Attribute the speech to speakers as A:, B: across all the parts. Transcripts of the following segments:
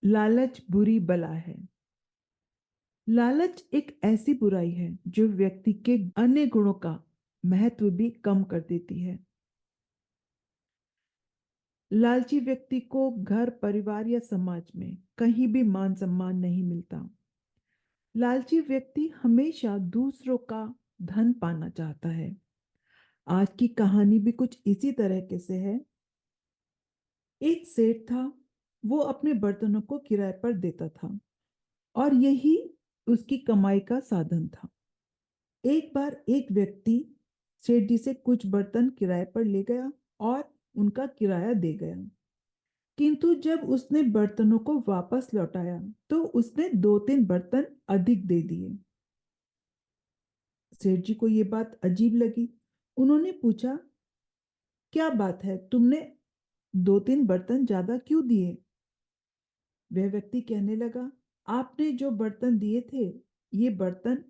A: लालच बुरी बला है। लालच एक ऐसी बुराई है जो व्यक्ति के अन्य गुणों का महत्व भी कम कर देती है। लालची व्यक्ति को घर, परिवार या समाज में कहीं भी मान सम्मान नहीं मिलता। लालची व्यक्ति हमेशा दूसरों का धन पाना चाहता है। आज की कहानी भी कुछ इसी तरह के से है। एक सेठ था, वो अपने बर्तनों को किराए पर देता था और यही उसकी कमाई का साधन था। एक बार एक व्यक्ति सेठ जी से कुछ बर्तन किराए पर ले गया और उनका किराया दे गया। किंतु जब उसने बर्तनों को वापस लौटाया तो उसने 2-3 बर्तन अधिक दे दिए। सेठ जी को ये बात अजीब लगी। उन्होंने पूछा, क्या बात है, तुमने 2-3 बर्तन ज्यादा क्यों दिए? वह व्यक्ति कहने लगा, आपने जो बर्तन दिए थे, ये बर्तन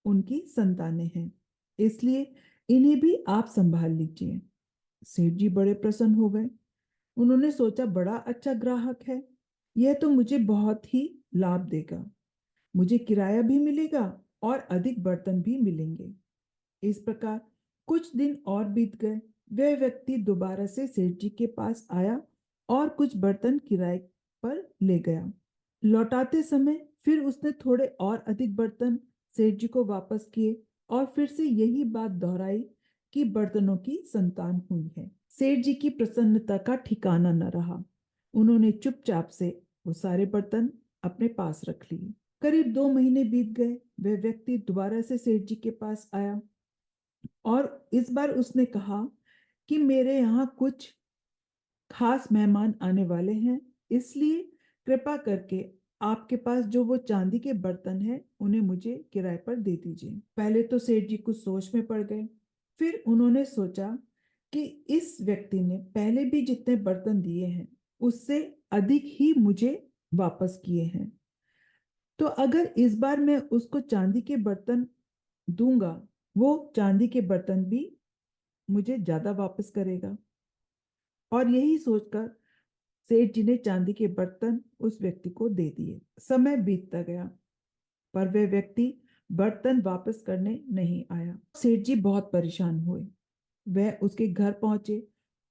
A: उनकी संतानें हैं, इसलिए इन्हें भी आप संभाल लीजिए। सेठ जी बड़े प्रसन्न हो गए। उन्होंने सोचा, बड़ा अच्छा ग्राहक है, यह तो मुझे बहुत ही लाभ देगा। मुझे किराया भी मिलेगा और अधिक बर्तन भी मिलेंगे। इस प्रकार कुछ दिन और बीत गए। वह व्यक्ति दोबारा से सेठ जी के पास आया और कुछ बर्तन किराए पर ले गया। लौटाते समय फिर उसने थोड़े और अधिक बर्तन सेठ जी को वापस किए और फिर से यही बात दोहराई कि बर्तनों की संतान हुई है। सेठ जी की प्रसन्नता का ठिकाना न रहा। उन्होंने चुपचाप से वो सारे बर्तन अपने पास रख लिए। करीब 2 महीने बीत गए। वह व्यक्ति दोबारा से सेठ जी के पास आया और इस बार उसने कहा कि मेरे यहाँ कुछ खास मेहमान आने वाले हैं, इसलिए कृपा करके आपके पास जो वो चांदी के बर्तन हैं उन्हें मुझे किराए पर दे दीजिए। पहले तो सेठ जी कुछ सोच में पड़ गए। फिर उन्होंने सोचा कि इस व्यक्ति ने पहले भी जितने बर्तन दिए हैं उससे अधिक ही मुझे वापस किए हैं, तो अगर इस बार मैं उसको चांदी के बर्तन दूंगा, वो चांदी के बर्तन भी मुझे ज्यादा वापस करेगा। और यही सोचकर सेठ जी ने चांदी के बर्तन उस व्यक्ति को दे दिए। समय बीतता गया पर वह व्यक्ति बर्तन वापस करने नहीं आया। सेठ जी बहुत परेशान हुए। वह उसके घर पहुंचे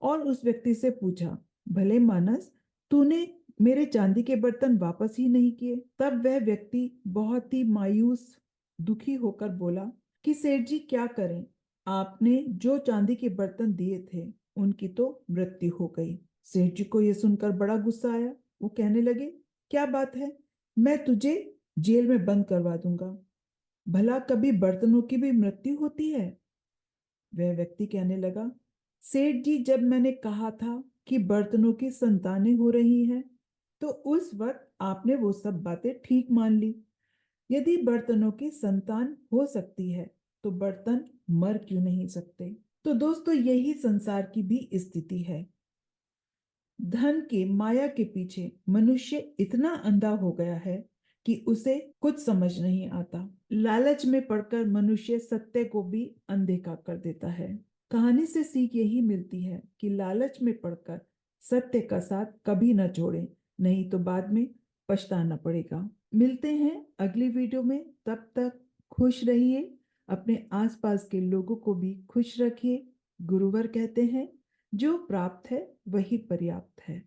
A: और उस व्यक्ति से पूछा, भले मानस, तूने मेरे चांदी के बर्तन वापस ही नहीं किए। तब वह व्यक्ति बहुत ही मायूस, दुखी होकर बोला कि सेठ जी क्या करें, आपने जो चांदी के बर्तन दिए थे उनकी तो मृत्यु हो गई। सेठ जी को यह सुनकर बड़ा गुस्सा आया। वो कहने लगे, क्या बात है, मैं तुझे जेल में बंद करवा दूंगा। भला कभी बर्तनों की भी मृत्यु होती है? वह व्यक्ति कहने लगा, सेठ जी, जब मैंने कहा था कि बर्तनों की संतानें हो रही हैं, तो उस वक्त आपने वो सब बातें ठीक मान ली। यदि बर्तनों की संतान हो सकती है तो बर्तन मर क्यों नहीं सकते? तो दोस्तों, यही संसार की भी स्थिति है। धन के, माया के पीछे मनुष्य इतना अंधा हो गया है कि उसे कुछ समझ नहीं आता। लालच में पड़कर मनुष्य सत्य को भी अनदेखा कर देता है। कहानी से सीख यही मिलती है कि लालच में पड़कर सत्य का साथ कभी न छोड़ें, नहीं तो बाद में पछताना पड़ेगा। मिलते हैं अगली वीडियो में, तब तक खुश रहिए, अपने आसपास के लोगों को भी खुश रखिए। गुरुवर कहते हैं, जो प्राप्त है वही पर्याप्त है।